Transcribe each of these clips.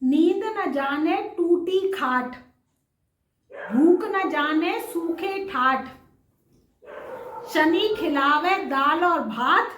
नींद न जाने टूटी खाट, भूख न जाने सूखे ठाठ, शनि खिलावे दाल और भात,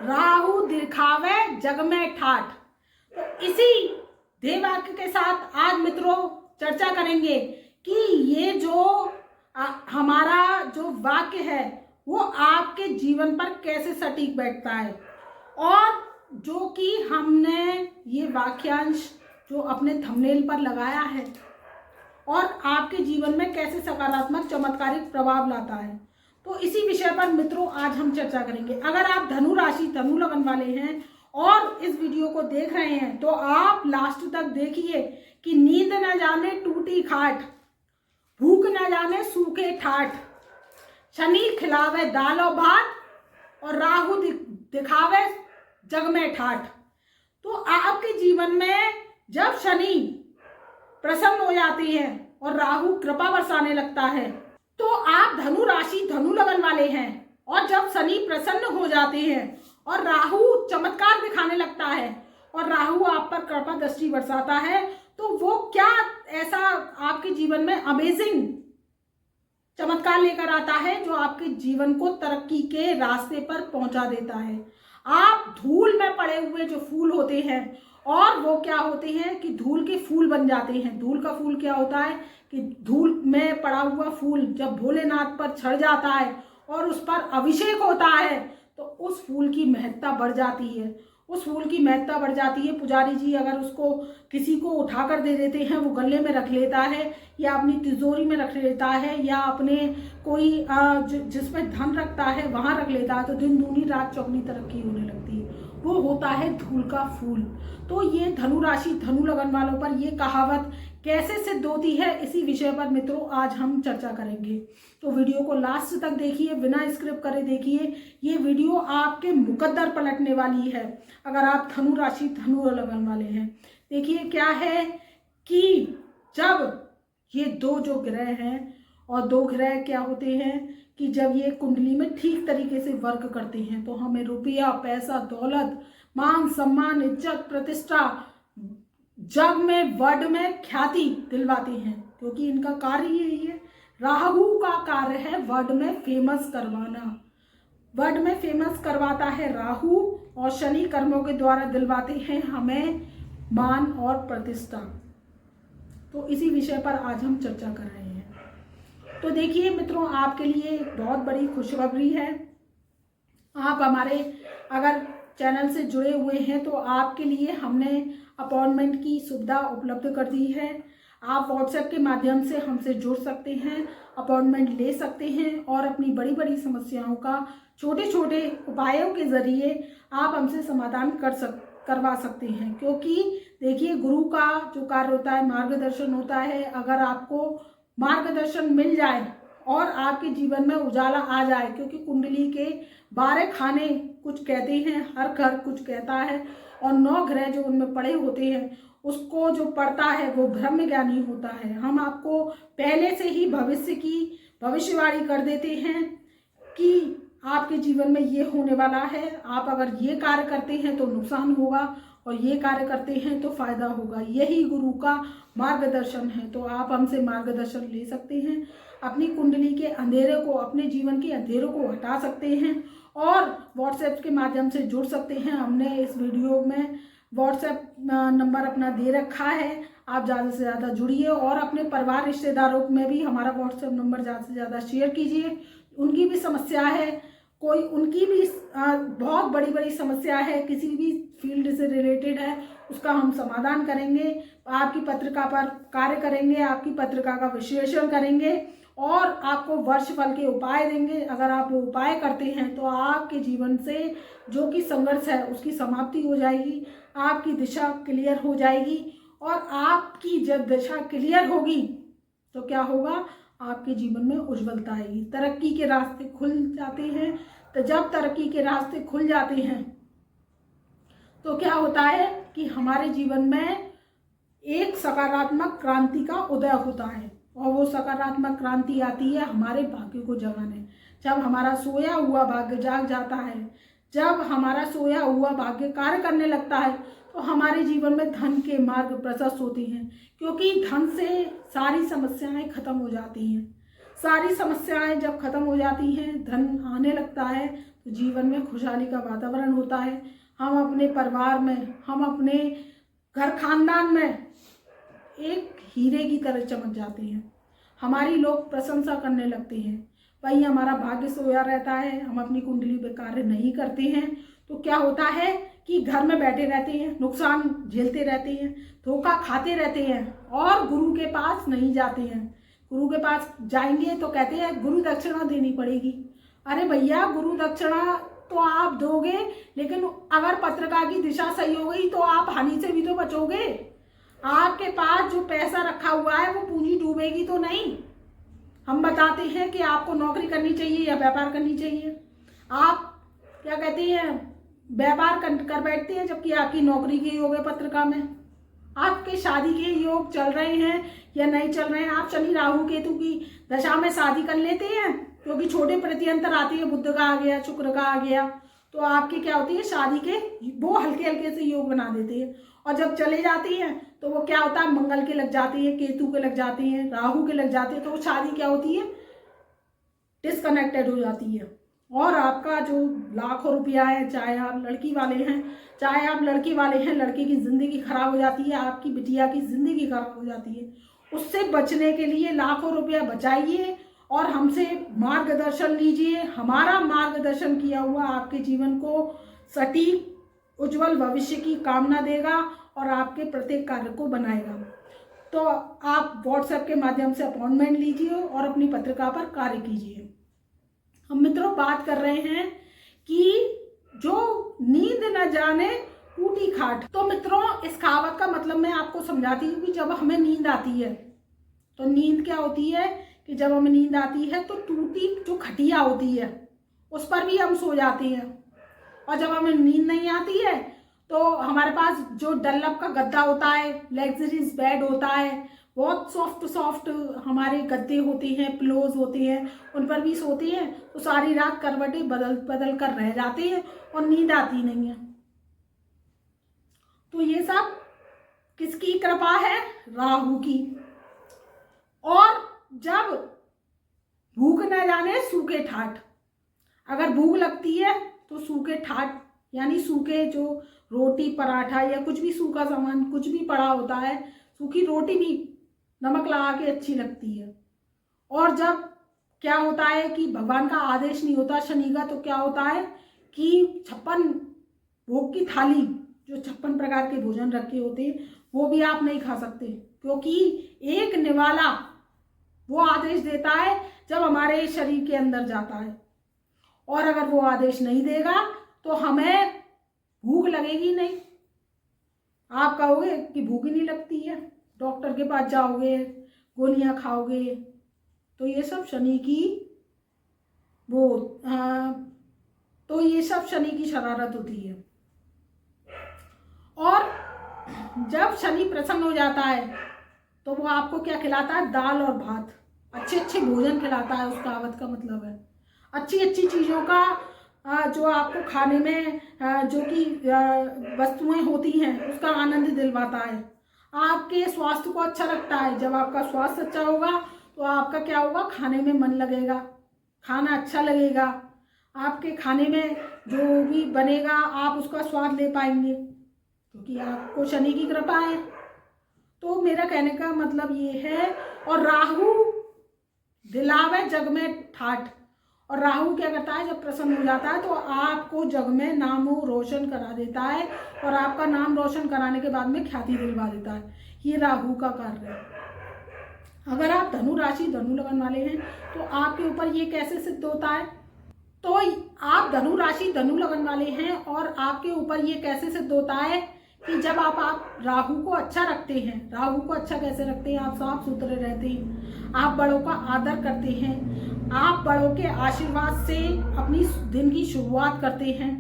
राहु दिखावे जग में ठाठ। तो इसी ध्येय वाक्य के साथ आज मित्रों चर्चा करेंगे कि ये जो हमारा जो वाक्य है वो आपके जीवन पर कैसे सटीक बैठता है, और जो कि हमने ये वाक्यांश जो अपने थंबनेल पर लगाया है और आपके जीवन में कैसे सकारात्मक चमत्कारिक प्रभाव लाता है। तो इसी विषय पर मित्रों आज हम चर्चा करेंगे। अगर आप धनु राशि धनु लगन वाले हैं और इस वीडियो को देख रहे हैं तो आप लास्ट तक देखिए कि नींद न जाने टूटी खाट, भूख न जाने सूखे ठाठ, शनि खिलावे दाल और भात और राहु दिखावे जग में ठाठ। तो आपके जीवन में जब शनि प्रसन्न हो जाती है और राहु कृपा बरसाने लगता है, तो आप धनु राशि धनु लगन वाले हैं और जब शनि प्रसन्न हो जाते हैं और राहु चमत्कार दिखाने लगता है और राहु आप पर कृपा दृष्टि बरसाता है, तो वो क्या ऐसा आपके जीवन में अमेजिंग चमत्कार लेकर आता है जो आपके जीवन को तरक्की के रास्ते पर पहुंचा देता है। आप धूल में पड़े हुए जो फूल होते हैं और वो क्या होते हैं कि धूल के फूल बन जाते हैं। धूल का फूल क्या होता है कि धूल में पड़ा हुआ फूल जब भोलेनाथ पर चढ़ जाता है और उस पर अभिषेक होता है तो उस फूल की महत्ता बढ़ जाती है। उस फूल की महत्ता बढ़ जाती है। पुजारी जी अगर उसको किसी को उठाकर दे देते हैं, वो गले में रख लेता है या अपनी तिजोरी में रख लेता है या अपने कोई जिसमें धन रखता है वहां रख लेता है, तो दिन दूनी रात चौगनी तरक्की होने लगती है। वो होता है धूल का फूल। तो ये धनु राशि धनु लगन वालों पर ये कहावत कैसे सिद्ध होती है, इसी विषय पर मित्रों आज हम चर्चा करेंगे। तो वीडियो को लास्ट तक देखिए, बिना स्क्रिप्ट करे देखिए। ये वीडियो आपके मुकद्दर पलटने वाली है अगर आप धनु राशि धनु लगन वाले हैं। देखिए क्या है कि जब ये दो जो ग्रह हैं और दो ग्रह क्या होते हैं कि जब ये कुंडली में ठीक तरीके से वर्क करते हैं तो हमें रुपया पैसा दौलत मान सम्मान इज्जत प्रतिष्ठा जग में वर्ल्ड में ख्याति दिलवाते हैं, क्योंकि इनका कार्य यही है। राहु का कार्य है वर्ल्ड में फेमस करवाना। वर्ल्ड में फेमस करवाता है राहु और शनि कर्मों के द्वारा दिलवाते हैं हमें मान और प्रतिष्ठा। तो इसी विषय पर आज हम चर्चा कर रहे हैं। तो देखिए मित्रों, आपके लिए बहुत बड़ी खुशखबरी है। आप हमारे अगर चैनल से जुड़े हुए हैं तो आपके लिए हमने अपॉइंटमेंट की सुविधा उपलब्ध कर दी है। आप व्हाट्सएप के माध्यम से हमसे जुड़ सकते हैं, अपॉइंटमेंट ले सकते हैं और अपनी बड़ी बड़ी समस्याओं का छोटे छोटे उपायों के ज़रिए आप हमसे समाधान करवा सकते हैं। क्योंकि देखिए, गुरु का जो कार्य होता है मार्गदर्शन होता है। अगर आपको मार्गदर्शन मिल जाए और आपके जीवन में उजाला आ जाए, क्योंकि कुंडली के 12 खाने कुछ कहते हैं, हर घर कुछ कहता है, और 9 ग्रह जो उनमें पड़े होते हैं उसको जो पढ़ता है वो ब्रह्म ज्ञानी होता है। हम आपको पहले से ही भविष्य की भविष्यवाणी कर देते हैं कि आपके जीवन में ये होने वाला है। आप अगर ये कार्य करते हैं तो नुकसान होगा और ये कार्य करते हैं तो फायदा होगा। यही गुरु का मार्गदर्शन है। तो आप हमसे मार्गदर्शन ले सकते हैं, अपनी कुंडली के अंधेरे को, अपने जीवन के अंधेरों को हटा सकते हैं और व्हाट्सएप के माध्यम से जुड़ सकते हैं। हमने इस वीडियो में व्हाट्सएप नंबर अपना दे रखा है। आप ज़्यादा से ज़्यादा जुड़िए और अपने परिवार रिश्तेदारों में भी हमारा व्हाट्सएप नंबर ज़्यादा से ज़्यादा शेयर कीजिए। उनकी भी समस्या है, कोई उनकी भी बहुत बड़ी बड़ी समस्या है, किसी भी फील्ड से रिलेटेड है, उसका हम समाधान करेंगे। आपकी पत्रिका पर कार्य करेंगे, आपकी पत्रिका का विश्लेषण करेंगे और आपको वर्ष फल के उपाय देंगे। अगर आप वो उपाय करते हैं तो आपके जीवन से जो कि संघर्ष है उसकी समाप्ति हो जाएगी, आपकी दिशा क्लियर हो जाएगी। और आपकी जब दिशा क्लियर होगी तो क्या होगा, आपके जीवन में उज्ज्वलता आएगी, तरक्की के रास्ते खुल जाते हैं। तो जब तरक्की के रास्ते खुल जाते हैं तो क्या होता है कि हमारे जीवन में एक सकारात्मक क्रांति का उदय होता है और वो सकारात्मक क्रांति आती है हमारे भाग्य को जगाने। जब हमारा सोया हुआ भाग्य जाग जाता है, जब हमारा सोया हुआ भाग्य कार्य करने लगता है, तो हमारे जीवन में धन के मार्ग प्रशस्त होते हैं, क्योंकि धन से सारी समस्याएं खत्म हो जाती हैं। सारी समस्याएं जब खत्म हो जाती हैं, धन आने लगता है, तो जीवन में खुशहाली का वातावरण होता है। हम अपने परिवार में, हम अपने घर खानदान में एक हीरे की तरह चमक जाते हैं। हमारी लोग प्रशंसा करने लगते हैं। वही हमारा भाग्य सोया रहता है, हम अपनी कुंडली पे कार्य नहीं करते हैं, तो क्या होता है कि घर में बैठे रहते हैं, नुकसान झेलते रहते हैं, धोखा खाते रहते हैं और गुरु के पास नहीं जाते हैं। गुरु के पास जाएंगे तो कहते हैं गुरु दक्षिणा देनी पड़ेगी। अरे भैया, गुरु दक्षिणा तो आप दोगे, लेकिन अगर पत्रिका की दिशा सही हो गई तो आप हानि से भी तो बचोगे। आपके पास जो पैसा रखा हुआ है वो पूंजी डूबेगी तो नहीं। हम बताते हैं कि आपको नौकरी करनी चाहिए या व्यापार करनी चाहिए, आप क्या कहते हैं व्यापार कर बैठते हैं, जबकि आपकी नौकरी के योग है पत्रिका में। आपके शादी के योग चल रहे हैं या नहीं चल रहे हैं, आप शनि राहु केतु की दशा में शादी कर लेते हैं, क्योंकि छोटे प्रत्यंतर आती है, बुध का आ गया, शुक्र का आ गया, तो आपकी क्या होती है शादी के वो हल्के हल्के से योग बना देते हैं। और जब चले जाती हैं तो वो क्या होता है मंगल के लग जाती है, केतु के लग जाती है, राहु के लग जाती है, तो वो शादी क्या होती है डिसकनेक्टेड हो जाती है। और आपका जो लाखों रुपया है, चाहे आप लड़की वाले हैं चाहे आप लड़के वाले हैं, लड़के की ज़िंदगी खराब हो जाती है, आपकी बिटिया की ज़िंदगी खराब हो जाती है। उससे बचने के लिए लाखों रुपया बचाइए और हमसे मार्गदर्शन लीजिए। हमारा मार्गदर्शन किया हुआ आपके जीवन को सटीक उज्जवल भविष्य की कामना देगा और आपके प्रत्येक कार्य को बनाएगा। तो आप व्हाट्सएप के माध्यम से अपॉइंटमेंट लीजिए और अपनी पत्रिका पर कार्य कीजिए। हम मित्रों बात कर रहे हैं कि जो नींद न जाने टूटी खाट। तो मित्रों इस कहावत का मतलब मैं आपको समझाती हूँ कि जब हमें नींद आती है तो नींद क्या होती है कि जब हमें नींद आती है तो टूटी जो खटिया होती है उस पर भी हम सो जाते हैं। और जब हमें नींद नहीं आती है तो हमारे पास जो डल्लप का गद्दा होता है, लग्जरीज बेड होता है, बहुत सॉफ्ट सॉफ्ट हमारे गद्दे होते हैं, पिलोज होते हैं, उन पर भी सोते हैं, तो सारी रात करवटें बदल बदल कर रह जाते हैं और नींद आती नहीं है। तो ये सब किसकी कृपा है? राहु की। और जब भूख न जाने सूखे ठाठ, अगर भूख लगती है तो सूखे ठाठ यानी सूखे जो रोटी पराठा या कुछ भी सूखा सामान कुछ भी पड़ा होता है, सूखी रोटी भी नमक लगा के अच्छी लगती है। और जब क्या होता है कि भगवान का आदेश नहीं होता शनि का, तो क्या होता है कि 56 भोग की थाली, जो 56 प्रकार के भोजन रखे होते हैं, वो भी आप नहीं खा सकते, क्योंकि एक निवाला वो आदेश देता है जब हमारे शरीर के अंदर जाता है। और अगर वो आदेश नहीं देगा तो हमें भूख लगेगी नहीं। आप कहोगे कि भूख ही नहीं लगती है, डॉक्टर के पास जाओगे, गोलियां खाओगे, तो ये सब शनि की तो ये सब शनि की शरारत होती है। और जब शनि प्रसन्न हो जाता है तो वो आपको क्या खिलाता है? दाल और भात, अच्छे अच्छे भोजन खिलाता है। उस कहावत का मतलब है अच्छी अच्छी चीज़ों का जो आपको खाने में जो कि वस्तुएं होती हैं उसका आनंद दिलवाता है, आपके स्वास्थ्य को अच्छा रखता है। जब आपका स्वास्थ्य अच्छा होगा तो आपका क्या होगा? खाने में मन लगेगा, खाना अच्छा लगेगा, आपके खाने में जो भी बनेगा आप उसका स्वाद ले पाएंगे, क्योंकि आपको शनि की कृपा है। तो मेरा कहने का मतलब ये है। और राहु दिलावे जग में ठाठ, और राहु क्या करता है जब प्रसन्न हो जाता है तो आपको जग में नाम रोशन करा देता है, और आपका नाम रोशन कराने के बाद में ख्याति दिलवा देता है। ये राहु का कार्य है। अगर आप धनु राशि धनु लगन वाले हैं तो आपके ऊपर ये कैसे सिद्ध होता है? तो आप धनु राशि धनु लगन वाले हैं और आपके ऊपर ये कैसे सिद्ध होता है कि जब आप राहु को अच्छा रखते हैं। राहु को अच्छा कैसे रखते हैं? आप साफ सुथरे रहते हैं, आप बड़ों का आदर करते हैं, आप बड़ों के आशीर्वाद से अपनी दिन की शुरुआत करते हैं,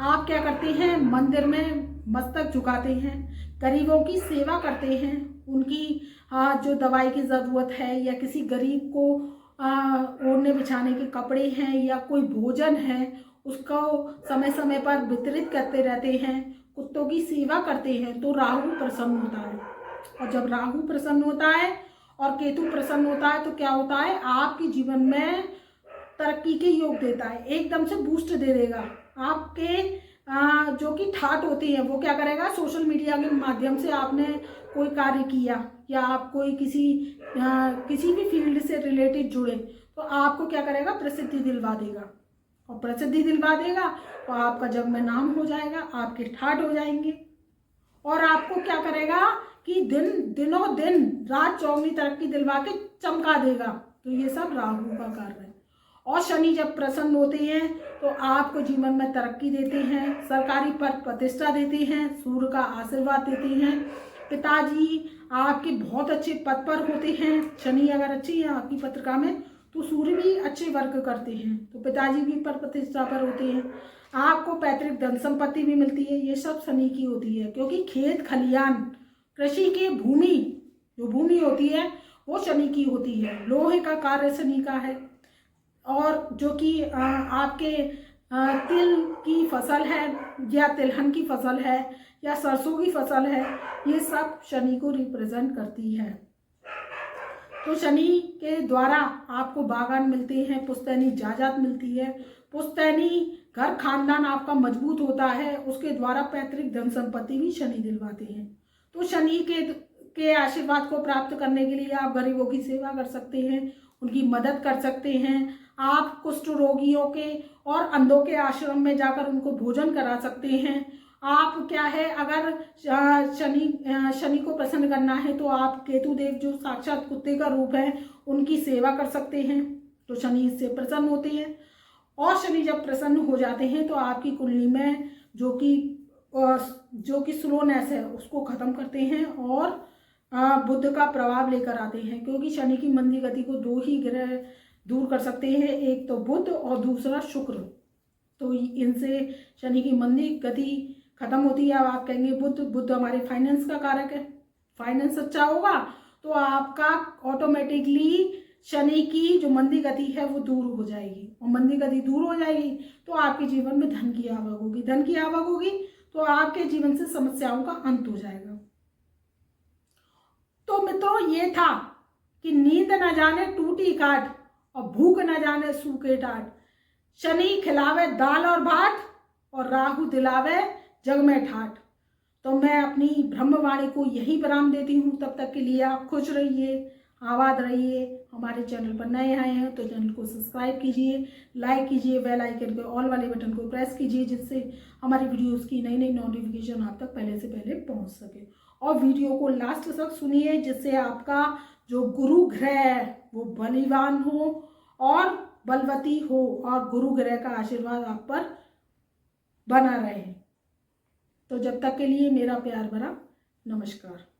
आप क्या करते हैं? मंदिर में मस्तक झुकाते हैं, गरीबों की सेवा करते हैं, उनकी जो दवाई की ज़रूरत है या किसी गरीब को ओढ़ने बिछाने के कपड़े हैं या कोई भोजन है उसको समय समय पर वितरित करते रहते हैं, कुत्तों की सेवा करते हैं तो राहु प्रसन्न होता है। और जब राहु प्रसन्न होता है और केतु प्रसन्न होता है तो क्या होता है, आपके जीवन में तरक्की के योग देता है, एकदम से बूस्ट दे देगा। आपके जो कि ठाट होती है वो क्या करेगा, सोशल मीडिया के माध्यम से आपने कोई कार्य किया या आप कोई किसी भी फील्ड से रिलेटेड जुड़े तो आपको क्या करेगा, प्रसिद्धि दिलवा देगा। और प्रसिद्धि दिलवा देगा तो आपका जग में नाम हो जाएगा, आपके ठाट हो जाएंगे। और आपको क्या करेगा कि दिनों दिन रात चौगनी तरक्की दिलवा के चमका देगा। तो ये सब राहु का कार्य है। और शनि जब प्रसन्न होते हैं तो आपको जीवन में तरक्की देते हैं, सरकारी पद प्रतिष्ठा देते हैं, सूर्य का आशीर्वाद देते हैं, पिताजी आपके बहुत अच्छे पद पर होते हैं। शनि अगर अच्छी है आपकी पत्रिका में तो सूर्य भी अच्छे वर्क करते हैं, तो पिताजी भी पद प्रतिष्ठा पर होते हैं। आपको पैतृक धन संपत्ति भी मिलती है, ये सब शनि की होती है। क्योंकि खेत खलियान कृषि की भूमि जो भूमि होती है वो शनि की होती है। लोहे का कार्य शनि का है। और जो कि आपके तिल की फसल है या तिलहन की फसल है या सरसों की फसल है, ये सब शनि को रिप्रेजेंट करती है। तो शनि के द्वारा आपको बागान मिलते हैं, पुश्तैनी जायदाद मिलती है, पुश्तैनी घर खानदान आपका मजबूत होता है, उसके द्वारा पैतृक धन संपत्ति भी शनि दिलवाते हैं। तो शनि के आशीर्वाद को प्राप्त करने के लिए आप गरीबों की सेवा कर सकते हैं, उनकी मदद कर सकते हैं। आप कुष्ठ रोगियों के और अंधों के आश्रम में जाकर उनको भोजन करा सकते हैं। आप क्या है, अगर शनि को प्रसन्न करना है तो आप केतु देव जो साक्षात कुत्ते का रूप है उनकी सेवा कर सकते हैं, तो शनि इससे प्रसन्न होते हैं। और शनि जब प्रसन्न हो जाते हैं तो आपकी कुंडली में जो कि स्लोनेस है उसको खत्म करते हैं और बुध का प्रभाव लेकर आते हैं। क्योंकि शनि की मंदी गति को दो ही ग्रह दूर कर सकते हैं, एक तो बुध और दूसरा शुक्र। तो इनसे शनि की मंदी गति खत्म होती है। अब आप कहेंगे बुध हमारे फाइनेंस का कारक है, फाइनेंस अच्छा होगा तो आपका ऑटोमेटिकली शनि की जो मंदी गति है वो दूर हो जाएगी। और मंदी गति दूर हो जाएगी तो आपके जीवन में धन की आवक होगी, धन की आवक होगी तो आपके जीवन से समस्याओं का अंत हो जाएगा। तो मित्रों, ये था कि नींद न जाने टूटी काट और भूख न जाने सूखे टाट। शनि खिलावे दाल और भात और राहु दिलावे जग में ठाट। तो मैं अपनी ब्रह्मवाणी को यही विराम देती हूँ। तब तक के लिए आप खुश रहिए, आबाद रहिए। हमारे चैनल पर नए आए हैं तो चैनल को सब्सक्राइब कीजिए, लाइक कीजिए, बेल आइकन के ऑल वाले बटन को प्रेस कीजिए, जिससे हमारी वीडियोस की नई नई नोटिफिकेशन आप तक पहले से पहले पहुंच सके। और वीडियो को लास्ट तक सुनिए, जिससे आपका जो गुरु ग्रह है वो बलवान हो और बलवती हो और गुरु ग्रह का आशीर्वाद आप पर बना रहे। तो जब तक के लिए मेरा प्यार भरा नमस्कार।